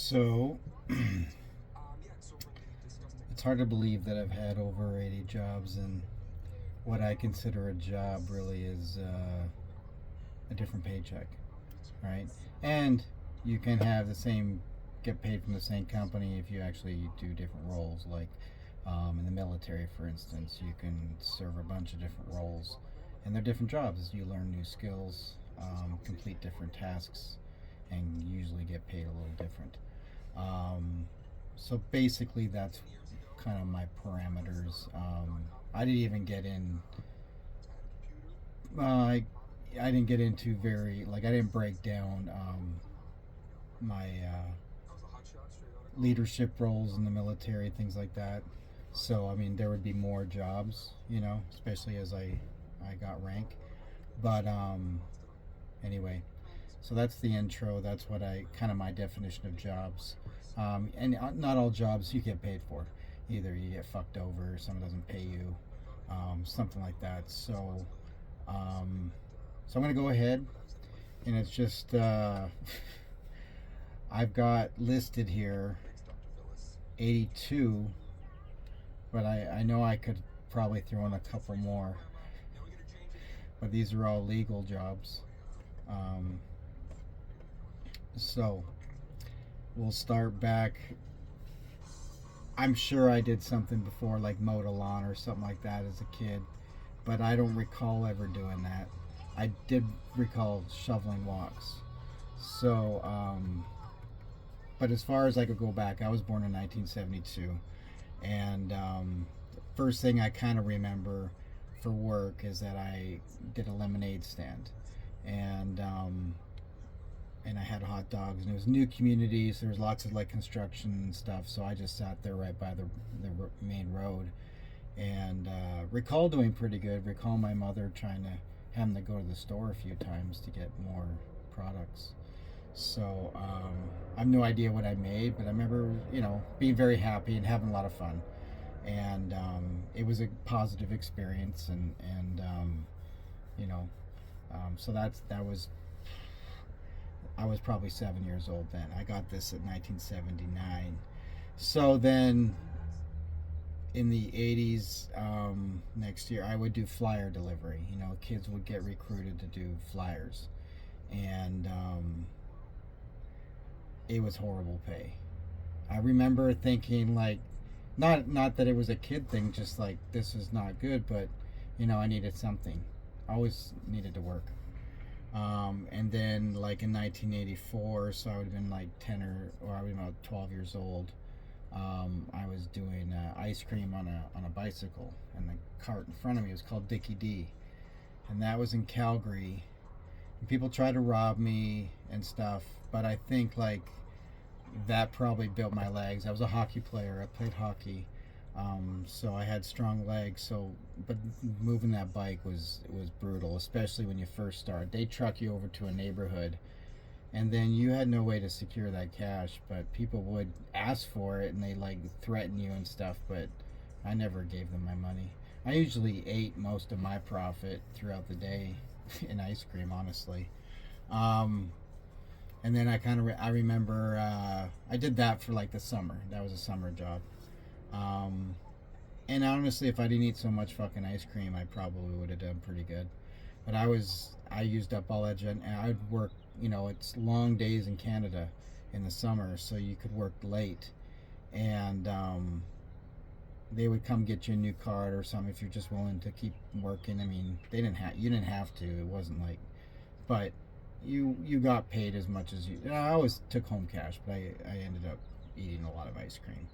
So it's hard to believe that I've had over 80 jobs, and what I consider a job really is a different paycheck, right? And you can have the same, get paid from the same company if you actually do different roles. Like in the military, for instance, you can serve a bunch of different roles, and they're different jobs. You learn new skills, complete different tasks, and usually get paid a little different. Um, so basically, that's kind of my parameters. I didn't even get in. I didn't get into very like I didn't break down my leadership roles in the military, things like that. So I mean, there would be more jobs, especially as I got rank. But anyway, so that's the intro. That's what I kind of my definition of jobs. And not all jobs you get paid for. Either you get fucked over, someone doesn't pay you, something like that. Um, so I'm gonna go ahead, and it's just I've got listed here 82, but I know I could probably throw in a couple more. But these are all legal jobs. Um, so we'll start back. I'm sure I did something before, like mowed a lawn or something like that as a kid, but I don't recall ever doing that. I did recall shoveling walks. So, but as far as I could go back, I was born in 1972, and first thing I kind of remember for work is that I did a lemonade stand, and and I had hot dogs, and it was new communities. So there was lots of like construction and stuff, so I just sat there right by the main road, and recall doing pretty good. Recall my mother trying to having to go to the store a few times to get more products. So I have no idea what I made, but I remember being very happy and having a lot of fun, and it was a positive experience, and you know so that was I was probably 7 years old then. I got this in 1979. So then in the 80s, next year, I would do flyer delivery. Kids would get recruited to do flyers. And it was horrible pay. I remember thinking, like, not that it was a kid thing, just like, this is not good, but, I needed something. I always needed to work. And then, like in 1984, so I would have been like 10 or I would have been about 12 years old. I was doing ice cream on a bicycle, and the cart in front of me was called Dickie D, and that was in Calgary. And people tried to rob me and stuff, but I think like that probably built my legs. I was a hockey player. I played hockey, so I had strong legs. But moving that bike was brutal, especially when you first start. They truck you over to a neighborhood, and then you had no way to secure that cash. But people would ask for it, and they like threaten you and stuff. But I never gave them my money. I usually ate most of my profit throughout the day in ice cream, honestly. Um, and then I remember I did that for like the summer. That was a summer job. Um, and honestly, if I didn't eat so much fucking ice cream, I probably would have done pretty good. But I used up all that, and I'd work. It's long days in Canada in the summer, so you could work late, and they would come get you a new card or something if you're just willing to keep working. I mean, you didn't have to. It wasn't like, but you got paid as much as you. I always took home cash, but I ended up eating a lot of ice cream.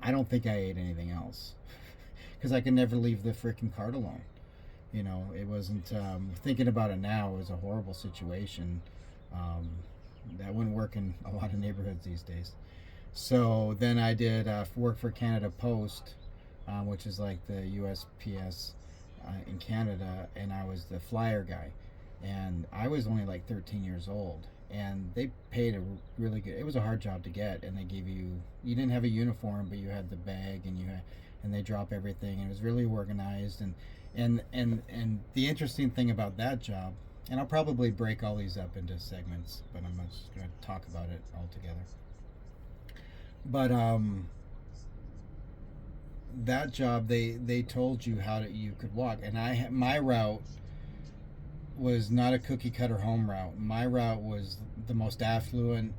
I don't think I ate anything else because I could never leave the freaking cart alone. It wasn't. Thinking about it now, it was a horrible situation. Um, that wouldn't work in a lot of neighborhoods these days. So then I did work for Canada Post, which is like the USPS in Canada, and I was the flyer guy. And I was only like 13 years old, and they paid a really good. It was a hard job to get, and they gave you didn't have a uniform, but you had the bag, and they drop everything, and it was really organized, and the interesting thing about that job, and I'll probably break all these up into segments, but I'm just going to talk about it all together. But that job, they told you how you could walk, and my route was not a cookie cutter home route. My route was the most affluent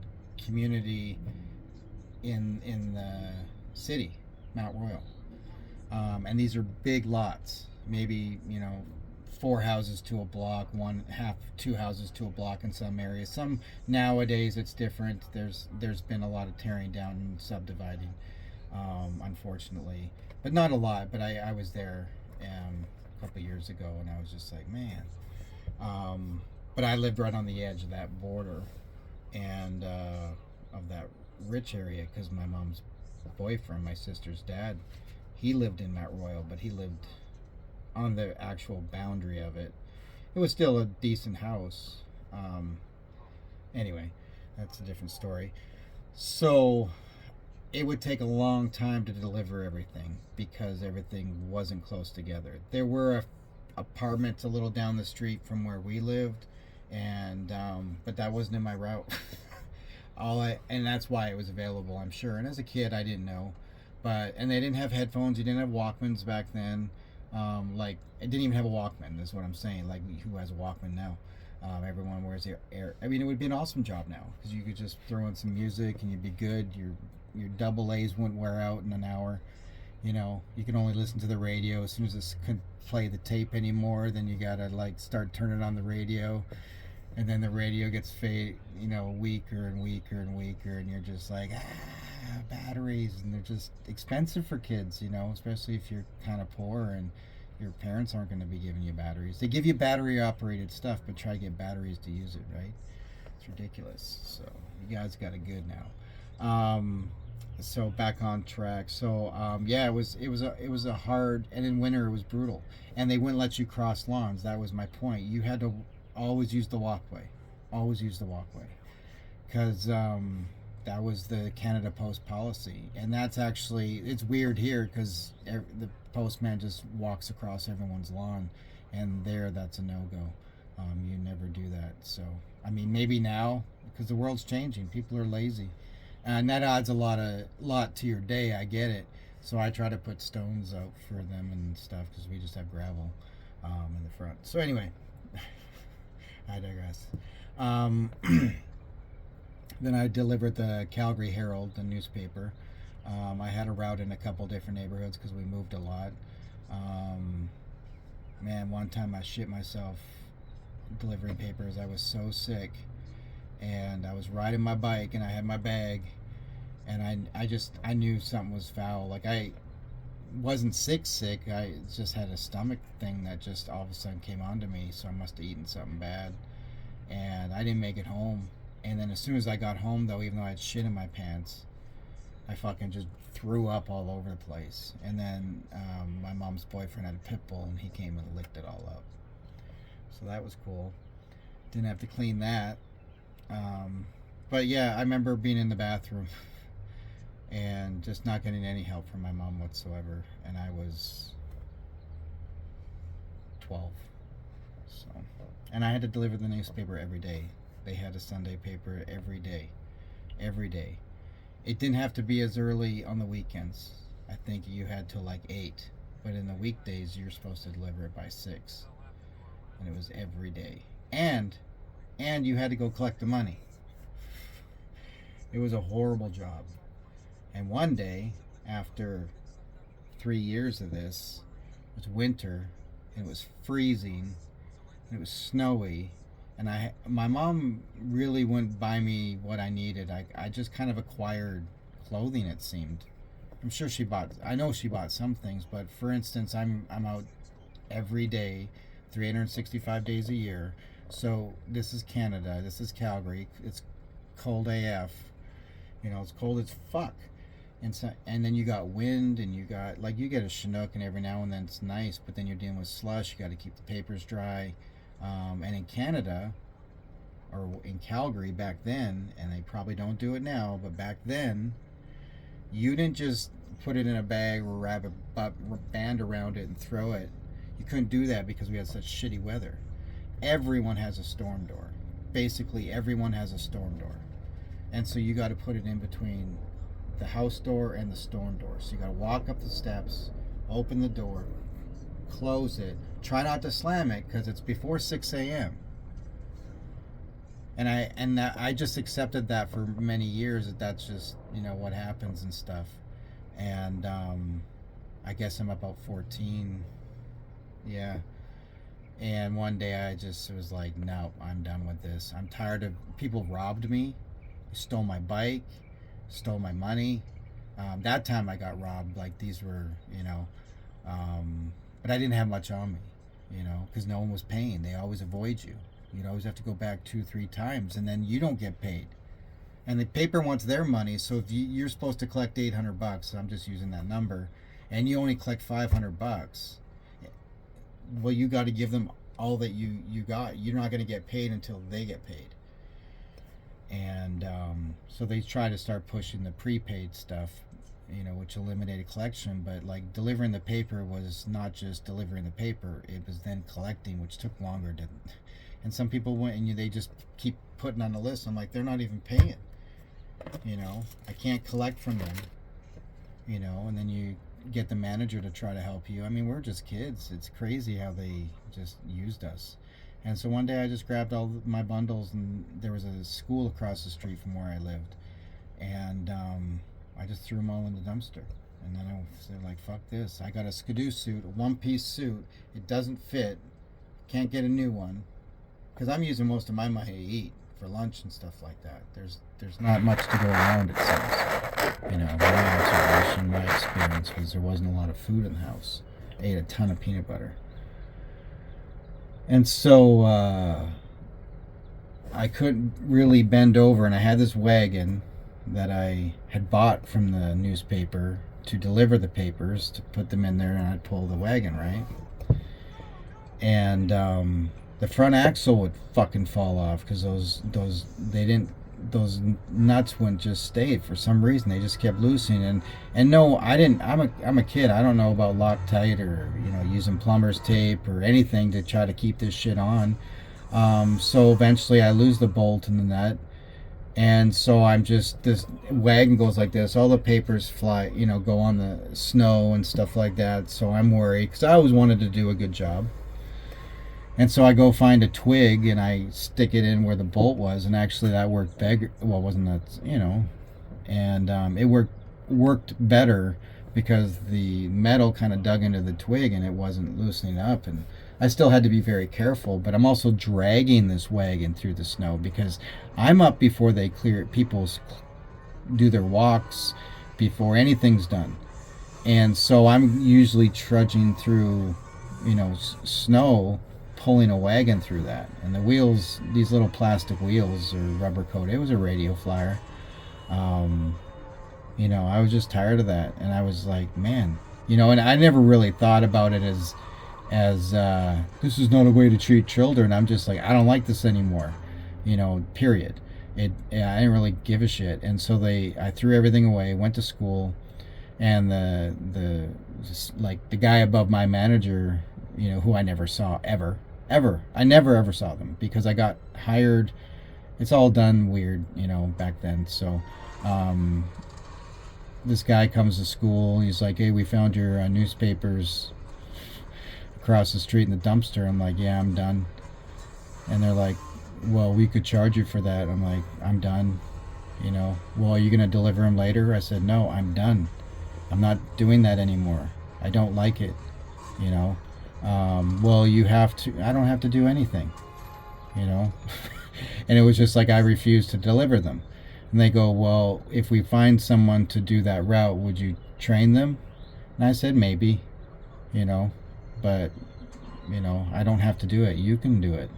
community in the city, Mount Royal. And these are big lots, maybe, 4 houses to a block, one half, 2 houses to a block in some areas. Some nowadays it's different. There's been a lot of tearing down and subdividing, unfortunately, but not a lot. But I was there a couple years ago, and I was just like, man. But I lived right on the edge of that border and of that rich area, because my mom's boyfriend, my sister's dad, he lived in Mount Royal, but he lived on the actual boundary of it. It was still a decent house. Anyway, that's a different story. So it would take a long time to deliver everything because everything wasn't close together. There were apartments a little down the street from where we lived, and but that wasn't in my route. And that's why it was available, I'm sure. And as a kid, I didn't know, and they didn't have headphones. You didn't have Walkmans back then. Like, it didn't even have a Walkman. Is what I'm saying. Like, who has a Walkman now? Everyone wears air. I mean, it would be an awesome job now because you could just throw in some music and you'd be good. Your double A's wouldn't wear out in an hour. You can only listen to the radio. As soon as it couldn't play the tape anymore, then you gotta like start turning on the radio, and then the radio gets weaker and weaker and weaker, and you're just like, batteries, and they're just expensive for kids, especially if you're kind of poor and your parents aren't going to be giving you batteries. They give you battery operated stuff, but try to get batteries to use it, right? It's ridiculous. So you guys got it good now. So back on track. So yeah, it was a hard, and in winter it was brutal, and they wouldn't let you cross lawns. That was my point. You had to always use the walkway, because that was the Canada Post policy. And that's actually, it's weird here because the postman just walks across everyone's lawn, and that's a no-go. You never do that. So I mean, maybe now because the world's changing, people are lazy, and that adds a lot to your day. I get it. So I try to put stones out for them and stuff because we just have gravel in the front. So anyway, I digress. Then I delivered the Calgary Herald, the newspaper. I had a route in a couple different neighborhoods because we moved a lot. Man, one time I shit myself delivering papers. I was so sick, and I was riding my bike, and I had my bag, and I knew something was foul. Like, I wasn't sick. I just had a stomach thing that just all of a sudden came onto me, so I must have eaten something bad, and I didn't make it home. And then as soon as I got home, though, even though I had shit in my pants, I fucking just threw up all over the place. And then my mom's boyfriend had a pit bull, and he came and licked it all up. So that was cool. Didn't have to clean that. But yeah, I remember being in the bathroom and just not getting any help from my mom whatsoever. And I was 12. So, and I had to deliver the newspaper every day. They had a Sunday paper every day. It didn't have to be as early on the weekends. I think you had till like 8, but in the weekdays you're supposed to deliver it by 6, and it was every day. And you had to go collect the money. It was a horrible job. And one day, after 3 years of this, it was winter, and it was freezing, and it was snowy. And my mom really wouldn't buy me what I needed. I just kind of acquired clothing, it seemed. I know she bought some things, but for instance, I'm out every day, 365 days a year. So this is Canada, this is Calgary. It's cold AF. It's cold as fuck. And then you got wind, and you get a Chinook, and every now and then it's nice, but then you're dealing with slush. You got to keep the papers dry. And in Canada, or in Calgary back then, and they probably don't do it now, but back then, you didn't just put it in a bag or wrap a band around it and throw it. You couldn't do that because we had such shitty weather. Everyone has a storm door. Basically, everyone has a storm door. And so you got to put it in between the house door and the storm door. So you got to walk up the steps, open the door, close it. Try not to slam it because it's before 6 a.m. And I just accepted that for many years, that that's just, what happens and stuff. And I guess I'm about 14. Yeah. And one day I just was like, no, I'm done with this. I'm tired of people robbed me, stole my bike, stole my money. That time I got robbed. Like these were, but I didn't have much on me, because no one was paying. They always avoid you. You'd always have to go back 2-3 times, and then you don't get paid. And the paper wants their money. So if you're supposed to collect $800, I'm just using that number, and you only collect $500, well, you got to give them all that you got. You're not going to get paid until they get paid. And so they try to start pushing the prepaid stuff, which eliminated collection. But like delivering the paper was not just delivering the paper; it was then collecting, which took longer to. And some people went and they just keep putting on the list. I'm like, they're not even paying. I can't collect from them. And then you get the manager to try to help you. I mean, we're just kids. It's crazy how they just used us. And so one day I just grabbed all my bundles, and there was a school across the street from where I lived, and I just threw them all in the dumpster. And then I said, like, fuck this. I got a Skidoo suit, a one-piece suit. It doesn't fit. Can't get a new one, because I'm using most of my money to eat for lunch and stuff like that. There's not much to go around, it seems. My observation, my experience was there wasn't a lot of food in the house. I ate a ton of peanut butter. And so I couldn't really bend over, and I had this wagon that I had bought from the newspaper to deliver the papers, to put them in there, and I'd pull the wagon, right? And the front axle would fucking fall off because those nuts wouldn't just stay. For some reason they just kept loosening, and no, I didn't. I'm a kid. I don't know about Loctite or using plumber's tape or anything to try to keep this shit on. So eventually I lose the bolt in the nut, and so this wagon goes like this. All the papers fly, go on the snow and stuff like that. So I'm worried because I always wanted to do a good job. And so I go find a twig and I stick it in where the bolt was, and actually that worked better. Well, wasn't that, and it worked better because the metal kind of dug into the twig and it wasn't loosening up. And I still had to be very careful, but I'm also dragging this wagon through the snow because I'm up before they clear it. People do their walks before anything's done. And so I'm usually trudging through, snow, pulling a wagon through that. And the wheels, these little plastic wheels are rubber coated. It was a radio flyer. I was just tired of that, and I was like, man, and I never really thought about it as this is not a way to treat children. I'm just like, I don't like this anymore, period. I didn't really give a shit. And so I threw everything away, went to school, and the guy above my manager, who I never saw ever. I never ever saw them because I got hired. It's all done weird, back then. So this guy comes to school. He's like, hey, we found your newspapers across the street in the dumpster. I'm like, yeah, I'm done. And they're like, well, we could charge you for that. I'm like, I'm done. Well, are you going to deliver them later? I said, no, I'm done. I'm not doing that anymore. I don't like it. Well, you have to. I don't have to do anything. And it was just like I refused to deliver them. And they go, well, if we find someone to do that route, would you train them? And I said, maybe, but, I don't have to do it. You can do it,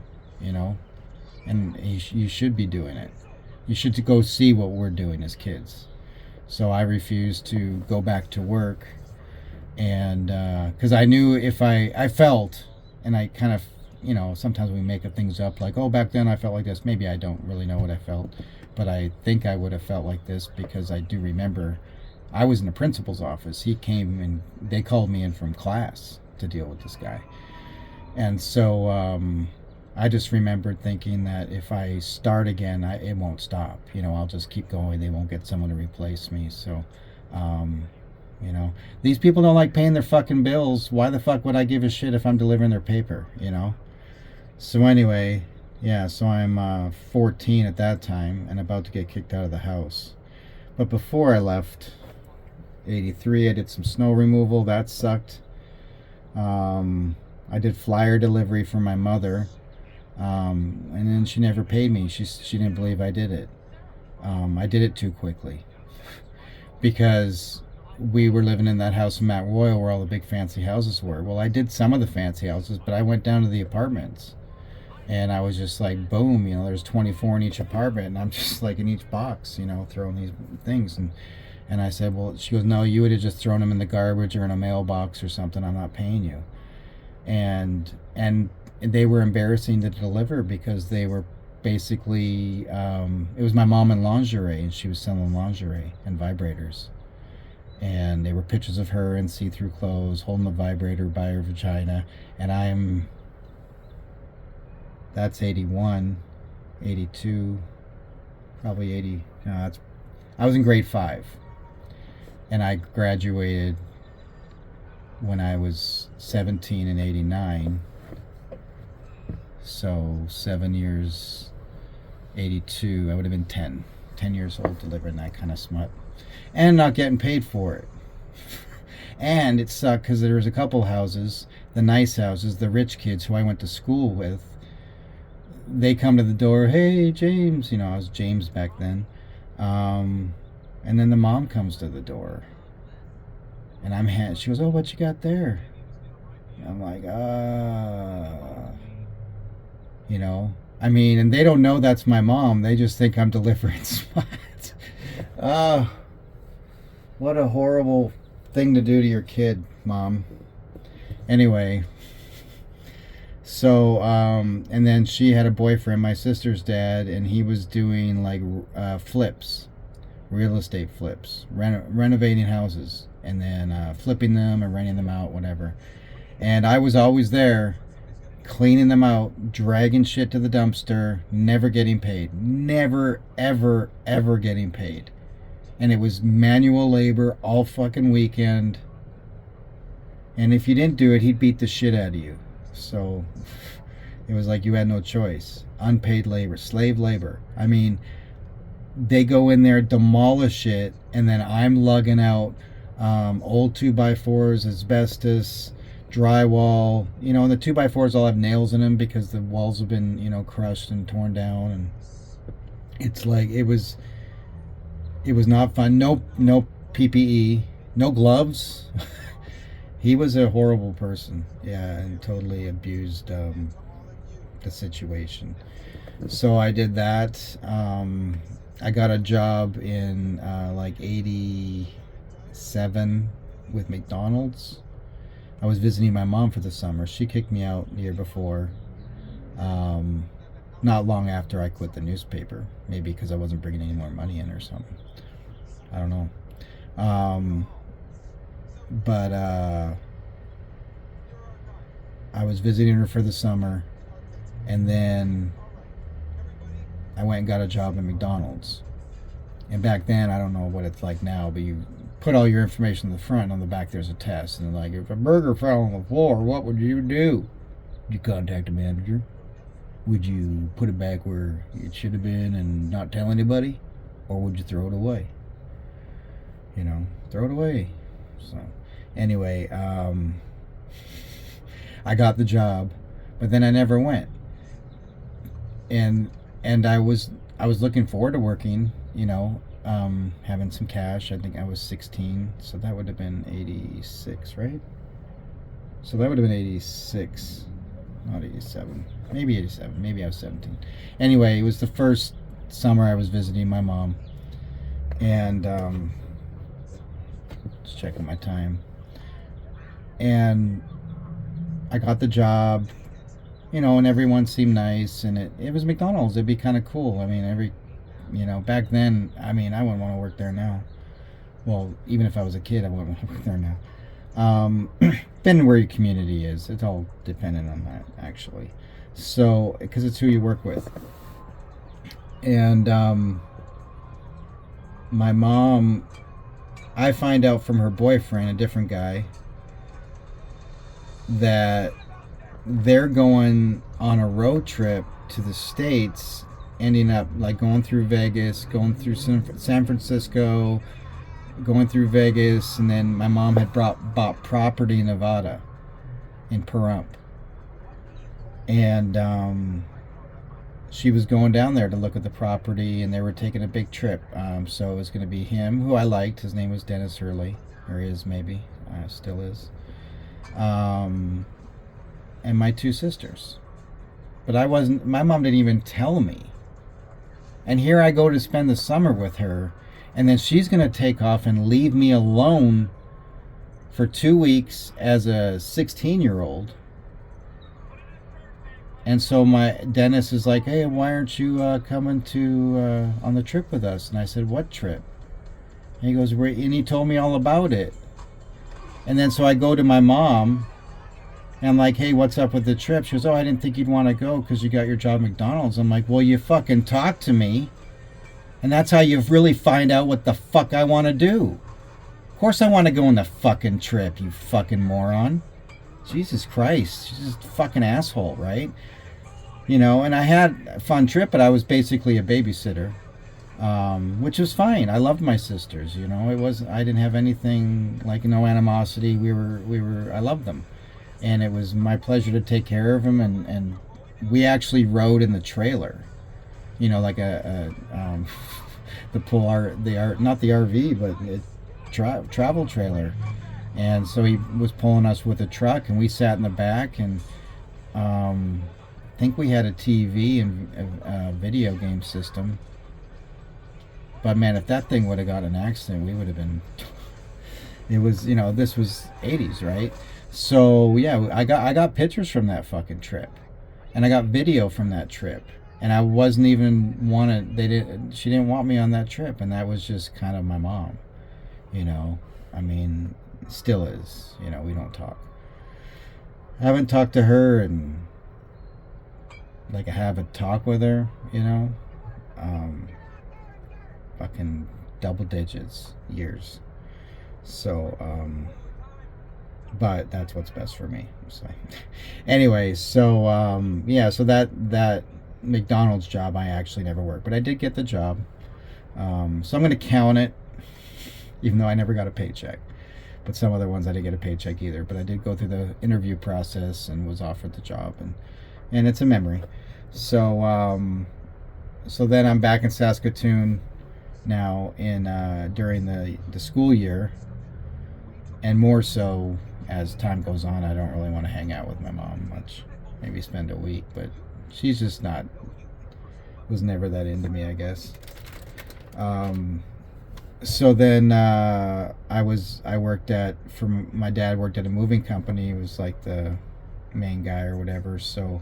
and you should be doing it. You should go see what we're doing as kids. So I refused to go back to work. And because I knew if I felt, and I kind of, sometimes we make things up like, oh, back then I felt like this. Maybe I don't really know what I felt, but I think I would have felt like this because I do remember I was in the principal's office. He came and they called me in from class to deal with this guy. And so I just remembered thinking that if I start again, it won't stop. I'll just keep going. They won't get someone to replace me. So, um, these people don't like paying their fucking bills. Why the fuck would I give a shit if I'm delivering their paper? So anyway, yeah. So I'm 14 at that time and about to get kicked out of the house. But before I left, 83, I did some snow removal. That sucked. I did flyer delivery for my mother. And then she never paid me. She didn't believe I did it. I did it too quickly because we were living in that house in Mount Royal where all the big fancy houses were. Well, I did some of the fancy houses, but I went down to the apartments and I was just like, boom, there's 24 in each apartment, and I'm just like in each box, throwing these things. And I said, well, she goes, no, you would have just thrown them in the garbage or in a mailbox or something. I'm not paying you. And they were embarrassing to deliver because they were basically, it was my mom in lingerie, and she was selling lingerie and vibrators. And they were pictures of her in see-through clothes holding a vibrator by her vagina. And that's 81, 82, probably 80. No, I was in grade 5. And I graduated when I was 17 in 89. So 7 years, 82, I would have been 10 years old delivering that kind of smut. And not getting paid for it. And it sucked because there was a couple houses, the nice houses, the rich kids who I went to school with. They come to the door, hey, James. I was James back then. And then the mom comes to the door. And she goes, oh, what you got there? And I'm like, and they don't know that's my mom. They just think I'm delivering smut. What a horrible thing to do to your kid, Mom. Anyway, so, and then she had a boyfriend, my sister's dad, and he was doing like flips, real estate flips, renovating houses, and then flipping them and renting them out, whatever. And I was always there, cleaning them out, dragging shit to the dumpster, never getting paid. Never, ever, ever getting paid. And it was manual labor all fucking weekend. And if you didn't do it, he'd beat the shit out of you. So it was like you had no choice. Unpaid labor, slave labor. They go in there, demolish it, and then I'm lugging out old 2x4s, asbestos, drywall. And the 2x4s all have nails in them because the walls have been, crushed and torn down. And it's like, it was not fun. No PPE, no gloves. He was a horrible person. Yeah, and totally abused the situation. So I did that. I got a job in like 87 with McDonald's. I was visiting my mom for the summer. She kicked me out the year before. Not long after I quit the newspaper. Maybe because I wasn't bringing any more money in or something. I don't know. But I was visiting her for the summer, and then I went and got a job at McDonald's. And back then, I don't know what it's like now, but you put all your information in the front, and on the back there's a test. And like, if a burger fell on the floor, what would you do? Would you contact the manager? Would you put it back where it should have been and not tell anybody? Or would you throw it away? Throw it away. So anyway, I got the job, but then I never went. And I was looking forward to working, having some cash. I think I was 16, so that would have been 86, right? So that would have been 86, not 87, maybe 87, maybe I was 17. Anyway, it was the first summer I was visiting my mom, and just checking my time, and I got the job, and everyone seemed nice, and it was McDonald's. It'd be kind of cool. Back then, I wouldn't want to work there now. Well, even if I was a kid, I wouldn't want to work there now. Depending where your community is, it's all dependent on that, actually. So, because it's who you work with. And my mom, I find out from her boyfriend, a different guy, that they're going on a road trip to the States, ending up like going through Vegas, going through San Francisco, going through Vegas, and then my mom had bought property in Nevada, in Pahrump. And she was going down there to look at the property, and they were taking a big trip. So it was going to be him, who I liked. His name was Dennis Hurley, or is maybe, still is. And my two sisters. But my mom didn't even tell me. And here I go to spend the summer with her, and then she's going to take off and leave me alone for 2 weeks as a 16-year-old. And so my Dennis is like, hey, why aren't you coming to on the trip with us? And I said, what trip? And he goes, and he told me all about it. And then so I go to my mom, and I'm like, hey, what's up with the trip? She goes, oh, I didn't think you'd want to go because you got your job at McDonald's. I'm like, well, you fucking talk to me, and that's how you really find out what the fuck I want to do. Of course I want to go on the fucking trip, you fucking moron. Jesus Christ, she's just a fucking asshole, right? You know, and I had a fun trip, but I was basically a babysitter, which was fine. I loved my sisters, you know. I didn't have anything, like, no animosity. I loved them. And it was my pleasure to take care of them, and we actually rode in the trailer, you know, like the not the RV, but travel trailer. And so he was pulling us with a truck, and we sat in the back, and I think we had a TV and a video game system. But man, if that thing would have got in an accident, we would have been. It was, you know, this was 80s, right? So yeah, I got pictures from that fucking trip, and I got video from that trip, and I wasn't even wanted. She didn't want me on that trip, and that was just kind of my mom, you know. I mean, still is, you know. We don't talk. I haven't talked to her, and like I have a talk with her, you know. Fucking double digits years. So but that's what's best for me. So anyway, so yeah, so that McDonald's job I actually never worked, but I did get the job. So I'm going to count it, even though I never got a paycheck. But some other ones I didn't get a paycheck either. But I did go through the interview process and was offered the job, and it's a memory. So so then I'm back in Saskatoon now during the school year, and more so as time goes on. I don't really want to hang out with my mom much. Maybe spend a week, but she's just was never that into me, I guess. So then my dad worked at a moving company. He was like the main guy or whatever. So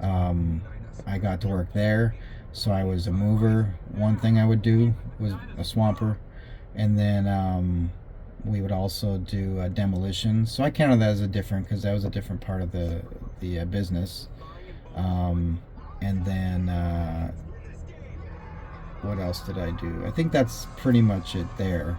I got to work there. So I was a mover. One thing I would do was a swamper, and then we would also do demolition. So I counted that as because that was a different part of the business. And then what else did I do? I think that's pretty much it there.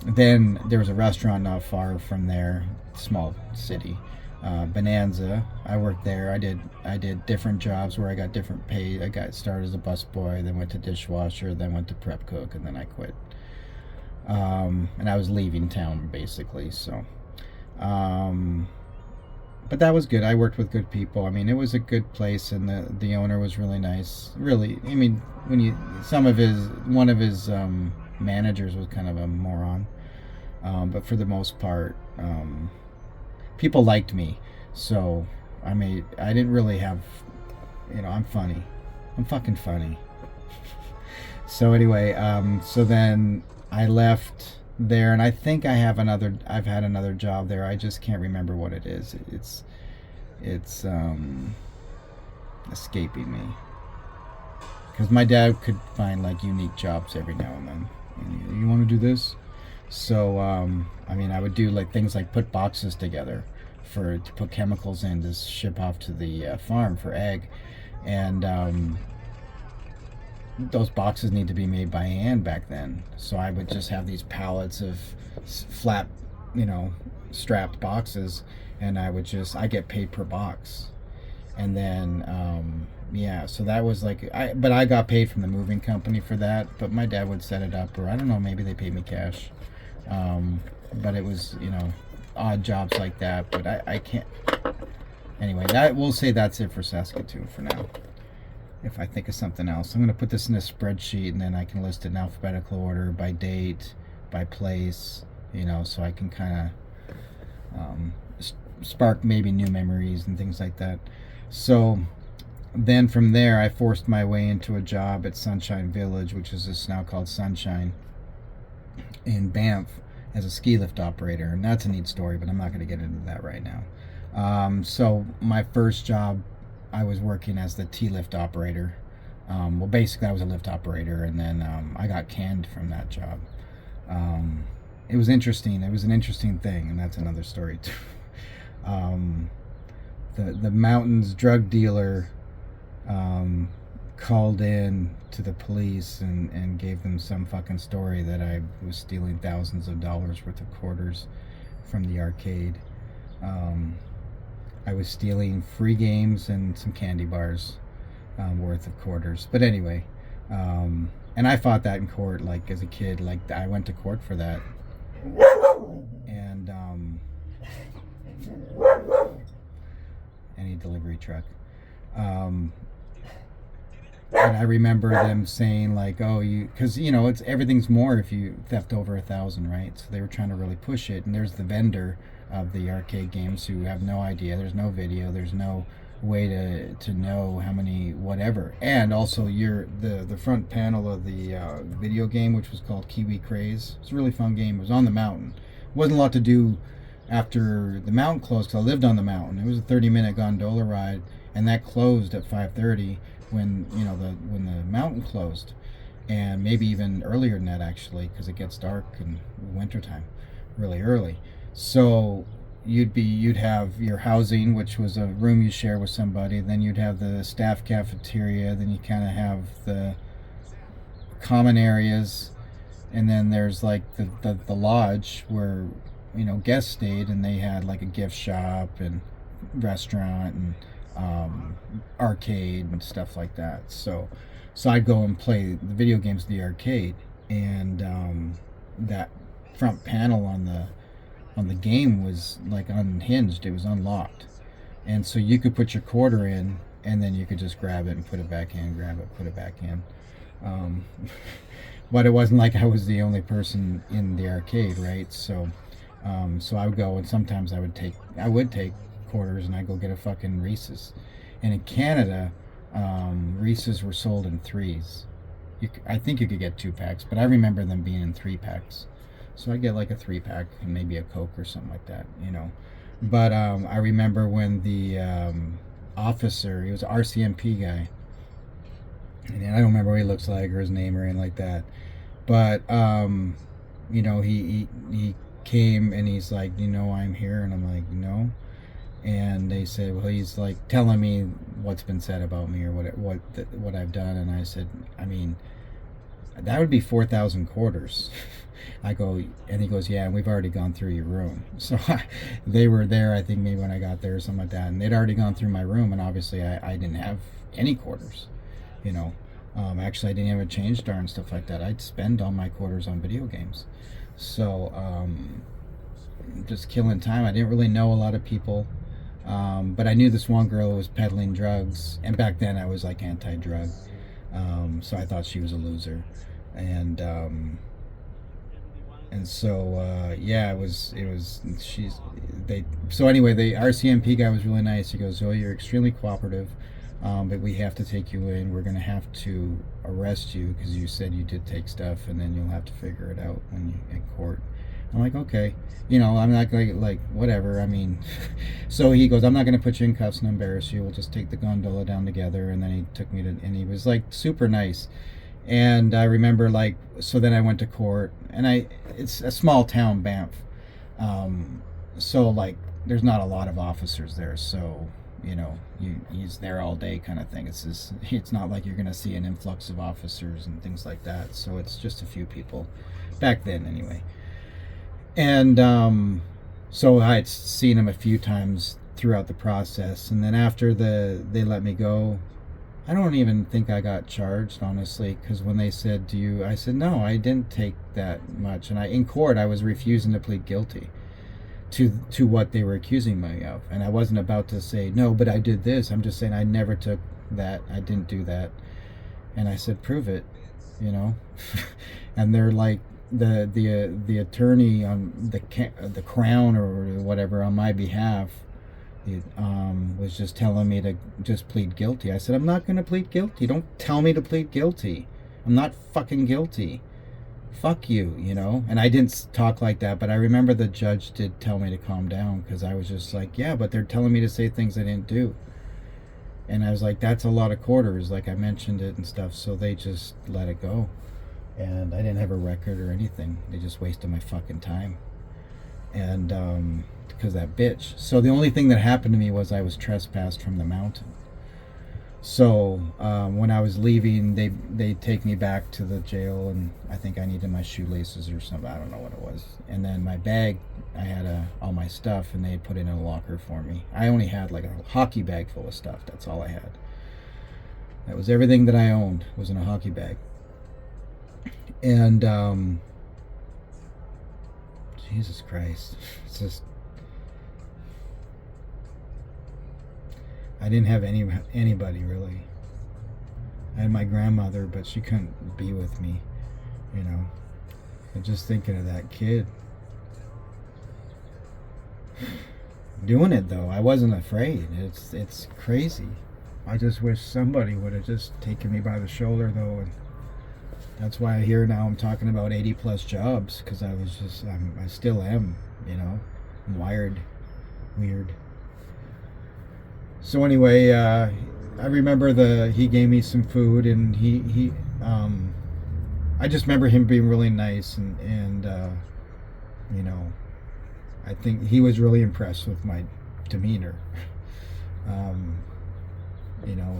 Then there was a restaurant not far from there, small city, Bonanza. I worked there. I did different jobs where I got different pay. I got started as a busboy, then went to dishwasher, then went to prep cook, and then I quit. And I was leaving town basically. So, but that was good. I worked with good people. I mean, it was a good place, and the owner was really nice. Really, I mean, one of his managers was kind of a moron, but for the most part, people liked me. So I didn't really have, you know, I'm funny. I'm fucking funny. So anyway, so then I left there, and I think I've had another job there. I just can't remember what it is. It's escaping me, because my dad could find like unique jobs every now and then. You want to do this? So I mean, I would do like things like put boxes together to put chemicals in to ship off to the farm for egg, and those boxes need to be made by hand back then. So I would just have these pallets of flat, strapped boxes, and I get paid per box, and then so that was like but I got paid from the moving company for that, but my dad would set it up, or I don't know, maybe they paid me cash, but it was odd jobs like that. But I can't. Anyway, we'll say that's it for Saskatoon for now. If I think of something else, I'm going to put this in a spreadsheet, and then I can list it in alphabetical order by date, by place, so I can kind of spark maybe new memories and things like that. So then from there, I forced my way into a job at Sunshine Village, which is just now called Sunshine, in Banff, as a ski lift operator. And that's a neat story, but I'm not going to get into that right now. So my first job, I was working as the T-lift operator. Well, basically I was a lift operator, and then I got canned from that job. It was interesting. It was an interesting thing, and that's another story too. The mountains drug dealer called in to the police and gave them some fucking story that I was stealing thousands of dollars worth of quarters from the arcade. I was stealing free games and some candy bars worth of quarters. But anyway, and I fought that in court, like as a kid. Like I went to court for that. And any delivery truck. And I remember them saying like, "Oh, because it's everything's more if you theft over 1,000, right?" So they were trying to really push it. And there's the vendor of the arcade games who have no idea. There's no video. There's no way to know how many whatever. And also the front panel of the video game, which was called Kiwi Craze. It's a really fun game. It was on the mountain. Wasn't a lot to do after the mountain closed, because I lived on the mountain. It was a 30-minute gondola ride, and that closed at 5:30 when when the mountain closed, and maybe even earlier than that actually, because it gets dark in wintertime really early. So you'd have your housing, which was a room you share with somebody. Then you'd have the staff cafeteria. Then you kind of have the common areas, and then there's like the lodge where guests stayed, and they had like a gift shop and restaurant and arcade and stuff like that. So I'd go and play the video games at the arcade, and that front panel on the game was like unhinged. It was unlocked, and so you could put your quarter in, and then you could just grab it and put it back in, grab it, put it back in. But it wasn't like I was the only person in the arcade, right? So I would go, and sometimes I would take quarters, and I'd go get a fucking Reese's. And in Canada, Reese's were sold in threes. I think you could get 2-packs, but I remember them being in 3-packs. So I get like a 3-pack and maybe a Coke or something like that, But I remember when the officer, he was an RCMP guy, and I don't remember what he looks like or his name or anything like that. But he came, and he's like, I'm here, and I'm like, no. And they said, well, he's like telling me what's been said about me or what I've done, and I said, I mean, that would be 4,000 quarters. I go, and he goes, yeah, and we've already gone through your room. So they were there, I think maybe when I got there or something like that, and they'd already gone through my room, and obviously I didn't have any quarters, Actually, I didn't have a change jar and stuff like that. I'd spend all my quarters on video games. So just killing time. I didn't really know a lot of people, but I knew this one girl who was peddling drugs, and back then I was like anti-drug, so I thought she was a loser, and so yeah, it was so anyway, the RCMP guy was really nice. He goes, oh, you're extremely cooperative, but we have to take you in. We're gonna have to arrest you because you said you did take stuff, and then you'll have to figure it out when you in court. I'm like, okay, I'm not going like whatever. I mean, so he goes, I'm not going to put you in cuffs and embarrass you. We'll just take the gondola down together. And then he took me and he was like super nice. And I remember so then I went to court, and it's a small town, Banff. so like there's not a lot of officers there, so he's there all day kind of thing. It's not like you're gonna see an influx of officers and things like that, so it's just a few people back then anyway. And so I had seen him a few times throughout the process, and then after they let me go, I don't even think I got charged, honestly, because when they said, "Do you?" I said, "No, I didn't take that much." And in court, I was refusing to plead guilty to what they were accusing me of, and I wasn't about to say no, but I did this. I'm just saying I never took that. I didn't do that. And I said, "Prove it," you know. And they're like, the attorney on the crown or whatever on my behalf, was just telling me to just plead guilty. I said, I'm not going to plead guilty. Don't tell me to plead guilty. I'm not fucking guilty. Fuck you, And I didn't talk like that, but I remember the judge did tell me to calm down, because I was just like, yeah, but they're telling me to say things I didn't do. And I was like, that's a lot of quarters, like I mentioned it and stuff, so they just let it go. And I didn't have a record or anything. They just wasted my fucking time. And because that bitch. So the only thing that happened to me was I was trespassed from the mountain. So when I was leaving, they take me back to the jail, and I think I needed my shoelaces or something. I don't know what it was. And then my bag, I had all my stuff, and they put it in a locker for me. I only had like a hockey bag full of stuff. That's all I had. That was everything that I owned was in a hockey bag. And Jesus Christ, it's just, I didn't have anybody really. I had my grandmother, but she couldn't be with me, And just thinking of that kid doing it, though, I wasn't afraid. It's crazy. I just wish somebody would have just taken me by the shoulder, though, and that's why here now I'm talking about 80 plus jobs, because I still am, I'm wired weird. So anyway, I remember he gave me some food, and I just remember him being really nice, and I think he was really impressed with my demeanor. And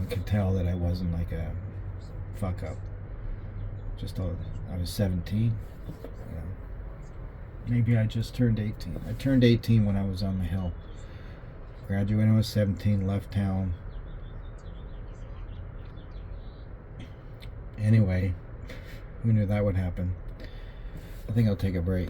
could tell that I wasn't like a fuck up. I was 17. Maybe I just turned 18. I turned 18 when I was on the hill. Graduated when I was 17, left town. Anyway, who knew that would happen? I think I'll take a break.